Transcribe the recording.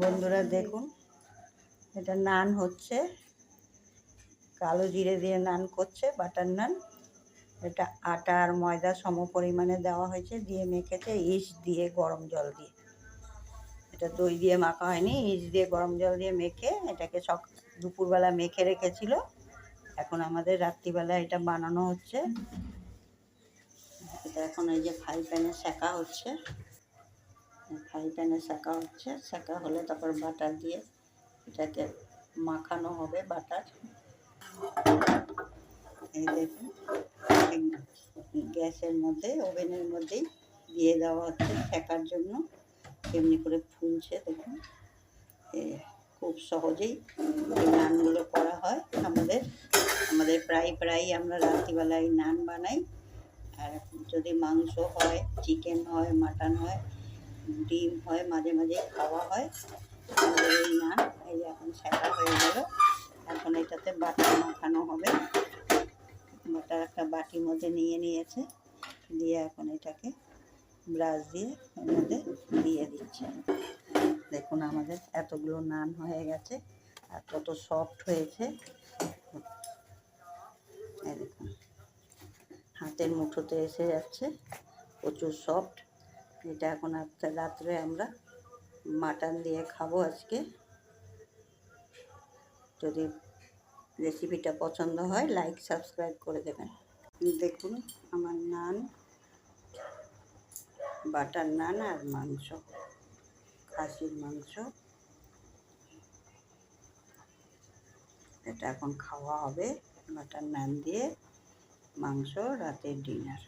বন্ধুরা দেখুন, এটা নান হচ্ছে, কালো জিরে দিয়ে নান করছে, বাটার নান। এটা আটা আর ময়দা সম পরিমাণে দেওয়া হয়েছে, দিয়ে মেখেছে ইস্ট দিয়ে গরম জল দিয়ে। এটা দই দিয়ে মাখা হয়নি, ইস্ট দিয়ে গরম জল দিয়ে মেখে এটাকে দুপুরবেলা মেখে রেখেছিল। এখন আমাদের রাত্রিবেলা এটা বানানো হচ্ছে। এটা এখন এই যে ফ্রাই প্যানে সেঁকা হচ্ছে, সেঁকা হলে তারপর বাটার দিয়ে এটাকে মাখানো হবে। বাটার এই দেখুন, গ্যাসের মধ্যে ওভেনের মধ্যেই দিয়ে দেওয়া হচ্ছে সেঁকার জন্য। এমনি করে ফুলছে দেখুন। খুব সহজেই এই নানগুলো করা হয় আমাদের প্রায় আমরা রাত্রিবেলায় নান বানাই। আর যদি মাংস হয়, চিকেন হয়, মাটন হয়, ডিম হয়, মাঝে মাঝে খাওয়া হয় আমাদের এই নান। এই যে এখন সেঁকা হয়ে গেল, এখন এটাতে বাটার মাখানো হবে। বাটার একটা বাটির মধ্যে নিয়ে নিয়েছে, দিয়ে এখন এটাকে ব্রাশ দিয়ে এর মধ্যে দিয়ে দিচ্ছে। দেখুন আমাদের এতগুলো নান হয়ে গেছে, আর কত সফট হয়েছে। এই দেখুন, হাতের মুঠোতে এসে যাচ্ছে, প্রচুর সফট। এটা এখন রাত্রে আমরা মাটন দিয়ে খাবো আজকে। যদি রেসিপিটা পছন্দ হয়, লাইক সাবস্ক্রাইব করে দেবেন। দেখুন আমার নান, বাটার নান আর মাংস, খাসির মাংস। এটা এখন খাওয়া হবে বাটার নান দিয়ে মাংস, রাতের ডিনার।